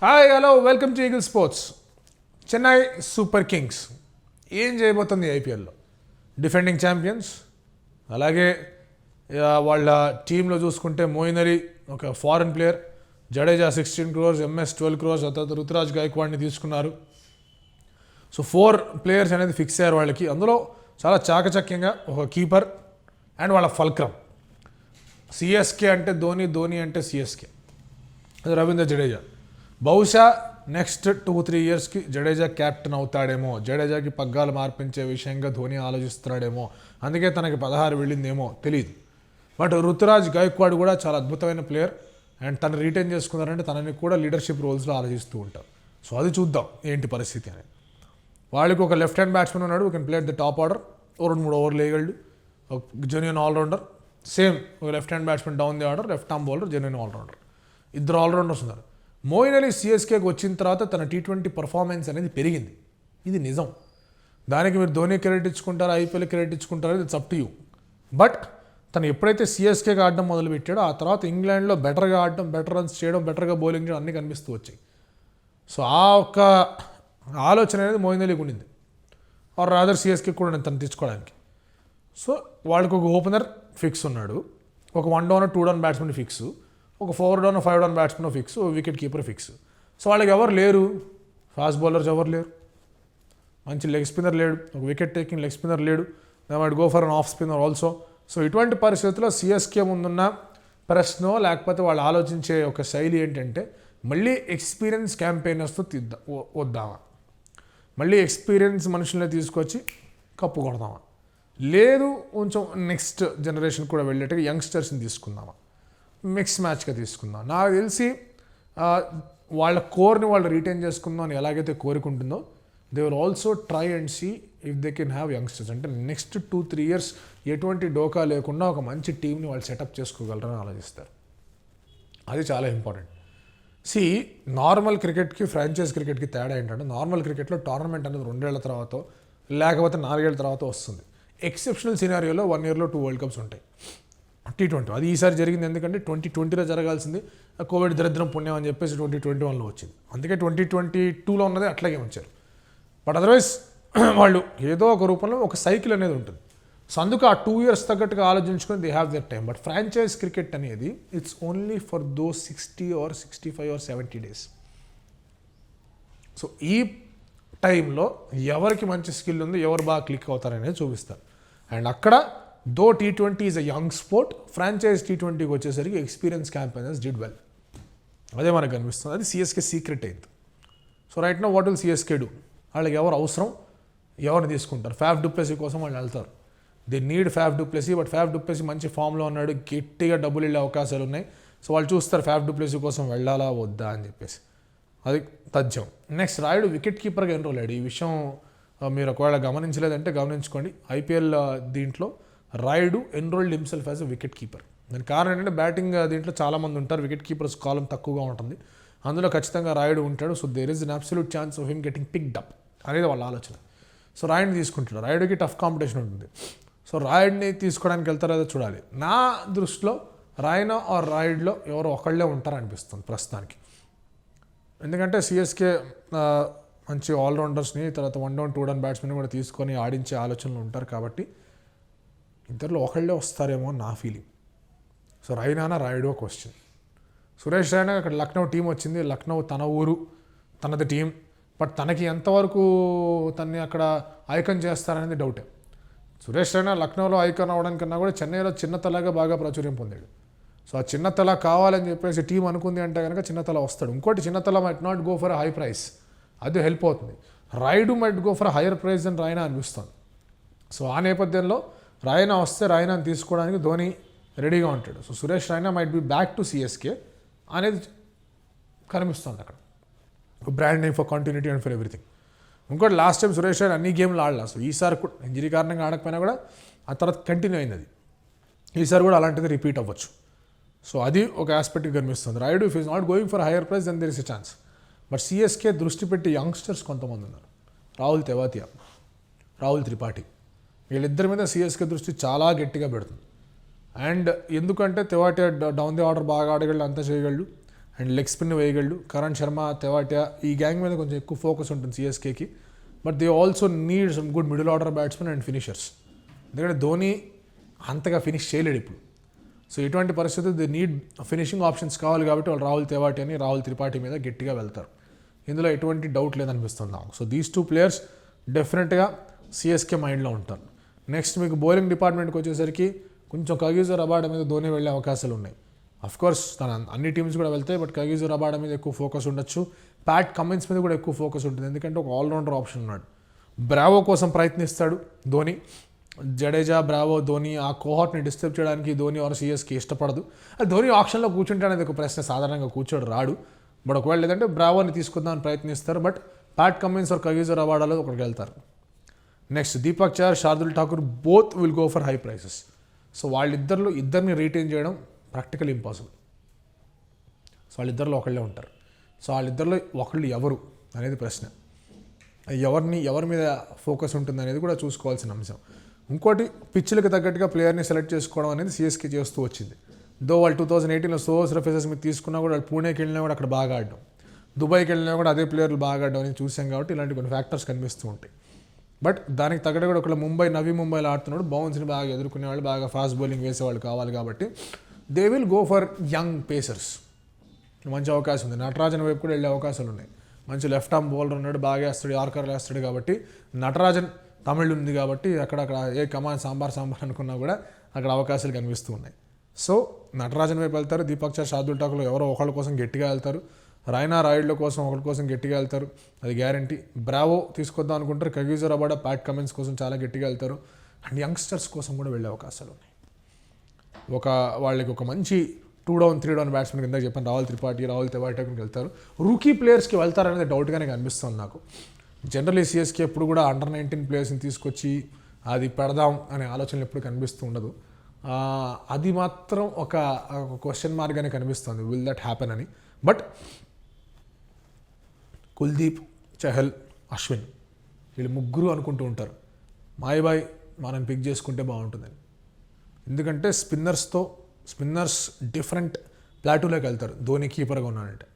Hi hello welcome to eagle sports. Chennai super Kings ఏం చేయబోతుంది ఐపీఎల్లో? Defending champions. అలాగే వాళ్ళ టీంలో చూసుకుంటే మోయిన్ అలీ ఒక foreign player, Jadeja 16 crores, MS 12 crores, తర్వాత రుతురాజ్ గైక్వాడ్ని తీసుకున్నారు. సో 4 players అనేది ఫిక్స్ అయ్యారు వాళ్ళకి. అందులో చాలా చాకచక్యంగా ఒక కీపర్ అండ్ వాళ్ళ ఫల్క్రమ్. సిఎస్కే అంటే ధోని, ధోని అంటే సిఎస్కే. అది రవీంద్ర జడేజా. బహుశా నెక్స్ట్ 2-3 yearsకి జడేజా క్యాప్టెన్ అవుతాడేమో, జడేజాకి పగ్గాలు మార్పించే విషయంగా ధోని ఆలోచిస్తున్నాడేమో, అందుకే తనకి 16 వెళ్ళిందేమో తెలియదు. బట్ రుతురాజ్ గైక్వాడ్ కూడా చాలా అద్భుతమైన ప్లేయర్ అండ్ తను రీటైన్ చేసుకున్నారంటే తనని కూడా లీడర్షిప్ రోల్స్లో ఆలోచిస్తూ ఉంటారు. సో అది చూద్దాం ఏంటి పరిస్థితి అనేది. వాళ్ళకి ఒక లెఫ్ట్ హ్యాండ్ బ్యాట్స్మెన్ ఉన్నాడు, ఒక ప్లేయర్ ద టాప్ ఆర్డర్, 2-3 ఓవర్లు వేయగలడు, ఒక జెన్యూన్ ఆల్రౌండర్. సేమ్ ఒక left hand batsmen down the order, left arm bowler, genuine allrounder. 2 allrounders ఉన్నారు. మోయిన్ అలీ సిఎస్కేకి వచ్చిన తర్వాత తన T20 పర్ఫార్మెన్స్ అనేది పెరిగింది, ఇది నిజం. దానికి మీరు ధోని క్రెడిట్ ఇచ్చుకుంటారా, ఐపీఎల్ క్రెడిట్ ఇచ్చుకుంటారా, it's up to you. But తను ఎప్పుడైతే సిఎస్కేకి ఆడడం మొదలుపెట్టాడో ఆ తర్వాత ఇంగ్లాండ్లో బెటర్గా ఆడడం, బెటర్ రన్స్ చేయడం, బెటర్గా బౌలింగ్ చేయడం అన్నీ కనిపిస్తూ వచ్చాయి. సో ఆ ఒక్క ఆలోచన అనేది మోయిన్ అలీకి ఉండింది, ఆర్ రాదర్ సిఎస్కే కూడా నేను తను తెచ్చుకోవడానికి. సో వాళ్ళకి ఒక ఓపెనర్ ఫిక్స్ ఉన్నాడు, ఒక 1 down 2 down బ్యాట్స్మెన్ ఫిక్స్, ఒక 4 down 5 down batsmen fix, wicket keeper fix. So వాళ్ళకి ఎవరు లేరు, ఫాస్ట్ బౌలర్స్ ఎవరు లేరు, మంచి లెగ్ స్పిన్నర్ లేడు, ఒక వికెట్ టేకింగ్ లెగ్ స్పిన్నర్ లేడు, they might go for an off spinner also. So ఇటువంటి పరిస్థితుల్లో సిఎస్కే ముందున్న ప్రశ్న లేకపోతే వాళ్ళు ఆలోచించే ఒక శైలి ఏంటంటే మళ్ళీ ఎక్స్పీరియన్స్ క్యాంపెయినర్స్తో వద్దామా, మళ్ళీ ఎక్స్పీరియన్స్ మనుషుల్ని తీసుకొచ్చి కప్పు కొడదామా, లేదు కొంచెం నెక్స్ట్ జనరేషన్ కూడా వెళ్ళేట్టుగా యంగ్స్టర్స్ని తీసుకుందామా, మిక్స్ మ్యాచ్గా తీసుకుందాం. నాకు తెలిసి వాళ్ళ కోర్ని వాళ్ళు రీటైన్ చేసుకుందాం అని ఎలాగైతే కోరుకుంటుందో they will also try and see if they can have youngsters. అంటే నెక్స్ట్ 2-3 years ఎటువంటి డోకా లేకుండా ఒక మంచి టీంని వాళ్ళు సెటప్ చేసుకోగలరని ఆలోచిస్తారు. అది చాలా ఇంపార్టెంట్. సి నార్మల్ క్రికెట్కి ఫ్రాంచైజ్ క్రికెట్కి తేడా ఏంటంటే, నార్మల్ క్రికెట్లో టోర్నమెంట్ అనేది 2 ఏళ్ల తర్వాత లేకపోతే 4 ఏళ్ల తర్వాత వస్తుంది. ఎక్సెప్షనల్ సినారియోలో 1 yearలో 2 World Cups ఉంటాయి. T20 అది ఈసారి జరిగింది, ఎందుకంటే 2020లో జరగాల్సింది కోవిడ్ దరిద్రం పుణ్యం అని చెప్పేసి 2021లో వచ్చింది. అందుకే 2022లో ఉన్నది అట్లాగే ఉంచారు. బట్ అదర్వైజ్ వాళ్ళు ఏదో ఒక రూపంలో ఒక సైకిల్ అనేది ఉంటుంది. సో అందుకు ఆ 2 years తగ్గట్టుగా ఆలోచించుకొని they have their time. But franchise cricket అనేది it's only for those 60 or 65 or 70 days. So ఈ టైంలో ఎవరికి మంచి స్కిల్ ఉంది, ఎవరు బాగా క్లిక్ అవుతారనేది చూపిస్తారు. అండ్ అక్కడ though T20 is a young sport, franchise T20కి వచ్చేసరికి ఎక్స్పీరియన్స్ క్యాంపెయినర్స్ డిడ్ వెల్. అదే మనకు కనిపిస్తుంది. అది సిఎస్కే సీక్రెట్ అయింది. So right now what will CSK do? వాళ్ళకి ఎవరు అవసరం, ఎవరిని తీసుకుంటారు? ఫ్యాఫ్ డుప్లెసీ కోసం వాళ్ళు వెళ్తారు. They need Faf du Plessis. But Faf du Plessis మంచి ఫామ్లో ఉన్నాడు, గట్టిగా డబ్బులు వెళ్ళే అవకాశాలు ఉన్నాయి. సో వాళ్ళు చూస్తారు ఫ్యాఫ్ డుప్లెసీ కోసం వెళ్ళాలా వద్దా అని చెప్పేసి. అది తథ్యం. నెక్స్ట్ రాయుడు వికెట్ కీపర్గా ఎన్రోల్ అయ్యాడు. ఈ విషయం మీరు ఒకవేళ గమనించలేదంటే గమనించుకోండి. ఐపీఎల్ దీంట్లో Rayudu enrolled himself as a wicket keeper. దానికి కారణం ఏంటంటే బ్యాటింగ్ దీంట్లో చాలామంది ఉంటారు, వికెట్ కీపర్స్ కాలం తక్కువగా ఉంటుంది, అందులో ఖచ్చితంగా రాయుడు ఉంటాడు. So there is an absolute chance of him getting picked up అనేది వాళ్ళ ఆలోచన. సో రాయుడిని తీసుకుంటాడు. రాయుడికి టఫ్ కాంపిటీషన్ ఉంటుంది. సో రాయుడిని తీసుకోవడానికి వెళ్తారో చూడాలి. నా దృష్టిలో రాయన ఆర్ రాయుడులో ఎవరో ఒకళ్ళే ఉంటారనిపిస్తుంది ప్రస్తుతానికి. ఎందుకంటే సిఎస్కే మంచి ఆల్రౌండర్స్ని, తర్వాత 1 down 2 down బ్యాట్స్మెన్ కూడా తీసుకొని ఆడించే ఆలోచనలు ఉంటారు. కాబట్టి ఇద్దరిలో ఒకళ్ళే వస్తారేమో అని నా ఫీలింగ్. సో రైనానా రాయుడు క్వశ్చన్. సురేష్ రైనా అక్కడ లక్నో టీం వచ్చింది, లక్నో తన ఊరు, తనది టీం. బట్ తనకి ఎంతవరకు తన్ని అక్కడ ఐకాన్ చేస్తారనేది డౌటే. సురేష్ రైనా లక్నోలో ఐకాన్ అవ్వడానికన్నా కూడా చెన్నైలో చిన్నతలాగా బాగా ప్రాచుర్యం పొందాడు. సో ఆ చిన్నతల కావాలని చెప్పేసి టీం అనుకుంది అంటే కనుక చిన్నతల వస్తాడు. ఇంకోటి Chinna Thala might not go for high price, అది హెల్ప్ అవుతుంది. Rayudu might go for higher price అని రాయనా అనిపిస్తుంది. సో ఆ నేపథ్యంలో రాయనా వస్తే రాయనాని తీసుకోవడానికి ధోని రెడీగా ఉంటాడు. So Suresh Raina might be back to CSK అనేది కనిపిస్తుంది అక్కడ. Brand name for continuity and for everything. ఇంకోటి లాస్ట్ టైం సురేష్ రైనా అన్ని గేమ్లు ఆడలా. సో ఈసారి కూడా ఇంజరీ కారణంగా ఆడకపోయినా కూడా ఆ తర్వాత కంటిన్యూ అయింది. అది ఈసారి కూడా అలాంటిది రిపీట్ అవ్వచ్చు. సో అది ఒక ఆస్పెక్ట్కి కనిపిస్తుంది. Rayudu if is not going for higher price then there is a chance. But CSK దృష్టి పెట్టి యంగ్స్టర్స్ కొంతమంది ఉన్నారు. రాహుల్ తెవాతియా, రాహుల్ త్రిపాఠి, వీళ్ళిద్దరి మీద సిఎస్కే దృష్టి చాలా గట్టిగా పెడుతుంది. అండ్ ఎందుకంటే తెవాటియా డౌన్ ది ఆర్డర్ బాగా ఆడగలడు, అంతా చేయగలడు. అండ్ లెగ్ స్పిన్ వేయగలడు. కరణ్ శర్మ, తెవాటియా ఈ గ్యాంగ్ మీద కొంచెం ఎక్కువ ఫోకస్ ఉంటుంది సిఎస్కేకి. But they also need some good middle order batsmen and finishers. ఎందుకంటే ధోని అంతగా ఫినిష్ చేయలేడు ఇప్పుడు. సో ఇటువంటి పరిస్థితులు దే నీడ్ ఫినిషింగ్ ఆప్షన్స్ కావాలి కాబట్టి వాళ్ళు రాహుల్ తెవాటియాని, రాహుల్ త్రిపాఠి మీద గట్టిగా వెళ్తారు. ఇందులో ఎటువంటి డౌట్ లేదనిపిస్తుంది నాకు. సో దీస్ 2 ప్లేయర్స్ డెఫినెట్గా సిఎస్కే మైండ్లో ఉంటారు. నెక్స్ట్ మీకు బౌలింగ్ డిపార్ట్మెంట్కి వచ్చేసరికి కొంచెం కగిసో రబాడా మీద ధోని వెళ్ళే అవకాశాలు ఉన్నాయి. అఫ్కోర్స్ తన అన్ని టీమ్స్ కూడా వెళ్తాయి, బట్ కగిసో రబాడా మీద ఎక్కువ ఫోకస్ ఉండొచ్చు. ప్యాట్ కమిన్స్ మీద కూడా ఎక్కువ ఫోకస్ ఉంటుంది, ఎందుకంటే ఒక ఆల్రౌండర్ ఆప్షన్ ఉన్నాడు. బ్రావో కోసం ప్రయత్నిస్తాడు ధోని. జడేజా, బ్రావో, ధోని ఆ కోహాట్ని డిస్టర్బ్ చేయడానికి ధోని ఆర్ సిఎస్కి ఇష్టపడదు. అది ధోని ఆప్షన్లో కూర్చుంటానేది ఒక ప్రశ్న, సాధారణంగా కూర్చోడు రాడు. బట్ ఒకవేళ లేదంటే బ్రావోని తీసుకుందామని ప్రయత్నిస్తారు. But Pat Cummins or Kagiso రబాడాలో ఒకరికి వెళ్తారు. Next Deepak Chahar, Shardul Thakur both will go for high prices. So ఇద్దరిని రీటైన్ చేయడం ప్రాక్టికల్ ఇంపాసిబుల్. సో వాళ్ళిద్దరిలో ఒకళ్ళే ఉంటారు. సో వాళ్ళిద్దరిలో ఒకళ్ళు ఎవరు అనేది ప్రశ్న. ఎవరి మీద ఫోకస్ ఉంటుంది అనేది కూడా చూసుకోవాల్సిన అంశం. ఇంకోటి పిచ్చులకు తగ్గట్టుగా ప్లేయర్ని సెలెక్ట్ చేసుకోవడం అనేది సిఎస్కే చేస్తూ వచ్చింది. దో వాళ్ళు 2018లో సోర్స్ రెఫెసెస్ మీద తీసుకున్నా కూడా వాళ్ళు పూణేకి వెళ్ళినా కూడా అక్కడ బాగా ఆడడం, దుబాయ్కి వెళ్ళినా కూడా అదే ప్లేయర్లు బాగా ఆడడం అనేది చూసాం. కాబట్టి ఇలాంటి కొన్ని ఫ్యాక్టర్స్ కనిపిస్తూ ఉంటాయి. బట్ దానికి తగ్గట్టు కూడా ఒకళ్ళు నవీ ముంబైలో ఆడుతున్నాడు, బౌన్స్ని బాగా ఎదుర్కొనే వాళ్ళు, బాగా ఫాస్ట్ బౌలింగ్ వేసేవాళ్ళు కావాలి. కాబట్టి they will go for young pacers. మంచి అవకాశం ఉంది. నటరాజన్ వైపు కూడా వెళ్ళే అవకాశాలు ఉన్నాయి. మంచి లెఫ్ట్ ఆర్మ్ బౌలర్ ఉన్నాడు, బాగా వేస్తాడు, యార్కర్లు వేస్తాడు. కాబట్టి నటరాజన్ తమిళ్ ఉంది కాబట్టి అక్కడక్కడ ఏ కమాన్ సాంబార్ అనుకున్నా కూడా అక్కడ అవకాశాలు కనిపిస్తూ ఉన్నాయి. సో నటరాజన్ వైపు వెళ్తారు. దీపక్ చహర్, శార్దుల్ ఠాకూర్లో ఎవరో ఒకళ్ళ కోసం గట్టిగా వెళ్తారు. రైనా, రాయుడుల కోసం ఒకరి కోసం గట్టిగా వెళ్తారు, అది గ్యారంటీ. బ్రావో తీసుకొద్దాం అనుకుంటారు. కగిసో రబాడా, ప్యాట్ కమిన్స్ కోసం చాలా గట్టిగా వెళ్తారు. అండ్ యంగ్స్టర్స్ కోసం కూడా వెళ్ళే అవకాశాలు ఉన్నాయి. వాళ్ళకి ఒక మంచి 2 డౌన్ 3 డౌన్ బ్యాట్స్మెన్ కింద చెప్పాను, రాహుల్ త్రిపాఠి, రాహుల్ తెవాటియాకి వెళ్తారు. రూకీ ప్లేయర్స్కి వెళ్తారనేది డౌట్గానే కనిపిస్తుంది నాకు. జనరల్లీ సిఎస్కే ఎప్పుడు కూడా అండర్ 19 ప్లేయర్స్ని తీసుకొచ్చి అది పెడదాం అనే ఆలోచనలు ఎప్పుడు కనిపిస్తూ ఉండదు. అది మాత్రం ఒక క్వశ్చన్ మార్క్గానే కనిపిస్తుంది, విల్ దట్ హ్యాపెన్ అని. బట్ కుల్దీప్, చహల్, అశ్విన్ వీళ్ళు ముగ్గురు అనుకుంటూ ఉంటారు మాయబాయ్ మనం పిక్ చేసుకుంటే బాగుంటుందని. ఎందుకంటే స్పిన్నర్స్ డిఫరెంట్ ప్లాటూలోకి వెళ్తారు ధోని కీపర్గా ఉన్నాడంటే.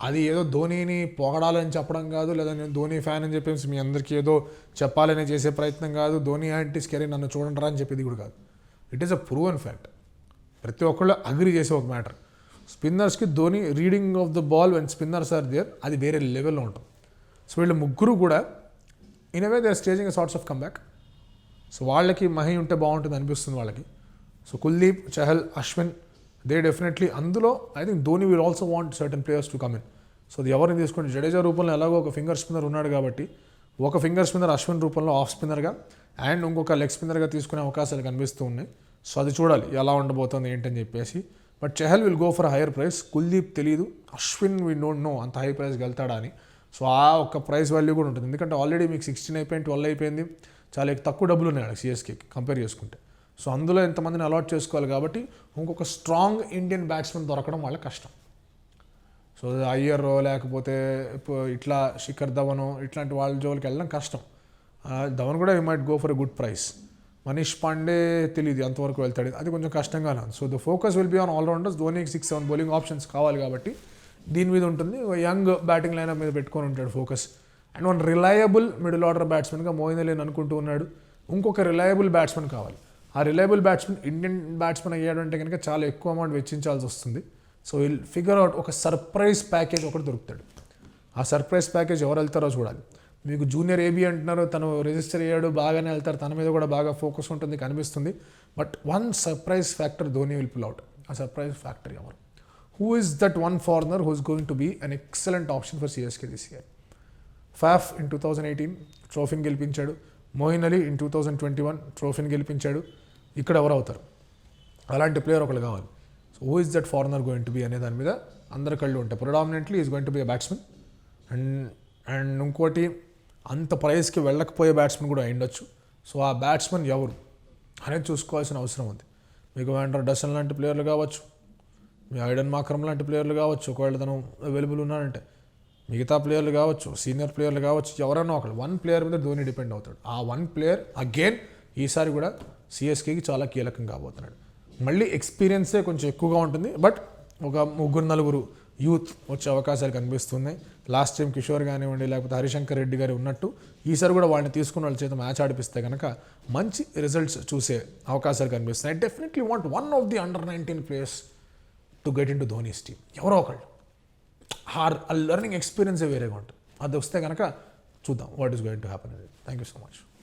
అది ఏదో ధోనిని పొగడాలని చెప్పడం కాదు, లేదా నేను ధోని ఫ్యాన్ అని చెప్పేసి మీ అందరికీ ఏదో చెప్పాలని చేసే ప్రయత్నం కాదు, ధోని యాంటీస్ కెరీర్ నన్ను చూడండిరా అని చెప్పేది కూడా కాదు. It is a proven fact. ప్రతి ఒక్కళ్ళు అగ్రి చేసే ఒక మ్యాటర్. స్పిన్నర్స్కి Dhoni reading of the ball when spinners are there అది వేరే లెవెల్లో ఉంటుంది. సో వీళ్ళు ముగ్గురు కూడా in a way they are staging sorts of comeback. So వాళ్ళకి మహి ఉంటే బాగుంటుంది అనిపిస్తుంది వాళ్ళకి. So Kuldeep, Chahal, Ashwin they definitely అందులో I think Dhoni will also want certain players to come in. So అది ఎవరిని తీసుకుంటే జడేజా రూపంలో ఎలాగో ఒక ఫింగర్ స్పిన్నర్ ఉన్నాడు కాబట్టి ఒక ఫింగర్ స్పిన్నర్ అశ్విన్ రూపంలో ఆఫ్ స్పిన్నర్గా అండ్ ఇంకొక లెగ్ స్పిన్నర్గా తీసుకునే అవకాశాలు కనిపిస్తూ ఉన్నాయి. సో అది చూడాలి ఎలా ఉండబోతుంది ఏంటని చెప్పేసి. But Chahal will go for higher price. Kuldeep తెలియదు, అశ్విన్ వీ డోంట్ నో అంత హై ప్రైస్కి వెళ్తాడా అని. సో ఆ ఒక్క ప్రైస్ వాల్యూ కూడా ఉంటుంది. ఎందుకంటే ఆల్రెడీ మీకు 16 అయిపోయింది, 12 అయిపోయింది, చాలా తక్కువ డబ్బులు ఉన్నాయి సిఎస్కేకి కంపేర్ చేసుకుంటే. సో అందులో ఎంతమందిని అలాట్ చేసుకోవాలి కాబట్టి ఇంకొక స్ట్రాంగ్ ఇండియన్ బ్యాట్స్మెన్ దొరకడం వాళ్ళ కష్టం. సో అయ్యర్ లేకపోతే ఇట్లా శిఖర్ ధవన్ ఇట్లాంటి వాళ్ళ జోలికి వెళ్ళడం కష్టం. ధవన్ కూడా you might go for a good price. Manish Pandey తెలియదు ఎంతవరకు వెళ్తాడు, అది కొంచెం కష్టంగానే ఉంది. So the focus will be on allrounders. ధోనికి 6-7 బౌలింగ్ ఆప్షన్స్ కావాలి కాబట్టి దీని మీద ఉంటుంది. యంగ్ బ్యాటింగ్ లైనప్ మీద పెట్టుకొని ఉంటాడు focus. And one reliable middle order బ్యాట్స్మెన్గా మోయిన్ అలీని అనుకుంటూ ఉన్నాడు. ఇంకొక రిలయబుల్ బ్యాట్స్మెన్ కావాలి. ఆ రిలయబుల్ బ్యాట్స్మెన్ ఇండియన్ బ్యాట్స్మెన్ అయ్యాడంటే కనుక చాలా ఎక్కువ అమౌంట్ వెచ్చించాల్సి వస్తుంది. సో విల్ ఫిగర్ అవుట్ ఒక సర్ప్రైజ్ ప్యాకేజ్ ఒకటి దొరుకుతాడు. ఆ సర్ప్రైజ్ ప్యాకేజ్ ఎవరు వెళ్తారో చూడాలి. మీకు జూనియర్ ఏబీ అంటున్నారు, తను రిజిస్టర్ అయ్యాడు, బాగానే వెళ్తారు, తన మీద కూడా బాగా ఫోకస్ ఉంటుంది కనిపిస్తుంది. But one surprise factor Dhoni will pull out. ఆ సర్ప్రైజ్ ఫ్యాక్టర్ ఎవరు? Who is that one foreigner who is going to be an excellent option for CSK this year? Faf in 2018 ట్రోఫీని గెలిపించాడు. మోయిన్ అలీ ఇన్ 2021 ట్రోఫీని గెలిపించాడు. ఇక్కడ ఎవరు అవుతారు? అలాంటి ప్లేయర్ ఒకళ్ళు కావాలి. So who is that foreigner going to be అనే దాని మీద అందరి కళ్ళు ఉంటాయి. Predominantly is going to be a batsmen. And ఇంకోటి అంత ప్రైస్కి వెళ్ళకపోయే బ్యాట్స్మెన్ కూడా అయ్యుండొచ్చు. సో ఆ బ్యాట్స్మెన్ ఎవరు అనేది చూసుకోవాల్సిన అవసరం ఉంది. మీకు వాండర్ డసన్ లాంటి ప్లేయర్లు కావచ్చు, మీ ఐడెన్ మాక్రమ్ లాంటి ప్లేయర్లు కావచ్చు, ఒకవేళ తను అవైలబుల్ ఉన్నాడంటే, మిగతా ప్లేయర్లు కావచ్చు, సీనియర్ ప్లేయర్లు కావచ్చు, ఎవరైనా ఒకళ్ళు వన్ ప్లేయర్ మీద ధోని డిపెండ్ అవుతాడు. ఆ వన్ ప్లేయర్ అగైన్ ఈసారి కూడా సిఎస్కేకి చాలా కీలకం కాబోతున్నాడు. మళ్ళీ ఎక్స్పీరియన్సే కొంచెం ఎక్కువగా ఉంటుంది. బట్ ఒక 3-4 యూత్ వచ్చే అవకాశాలు కనిపిస్తున్నాయి. లాస్ట్ టైం కిషోర్ కానివ్వండి, లేకపోతే హరిశంకర్ రెడ్డి గారు ఉన్నట్టు ఈసారి కూడా వాళ్ళని తీసుకున్న వాళ్ళ చేత మ్యాచ్ ఆడిపిస్తే కనుక మంచి రిజల్ట్స్ చూసే అవకాశాలు కనిపిస్తున్నాయి. Definitely want one of the under-19 players to get in to Dhoni's team. ఎవరో ఒకళ్ళు ఆ లెర్నింగ్ ఎక్స్పీరియన్సే వేరేగా ఉంటుంది. అది వస్తే కనుక చూద్దాం what is going to happen. Thank you so much.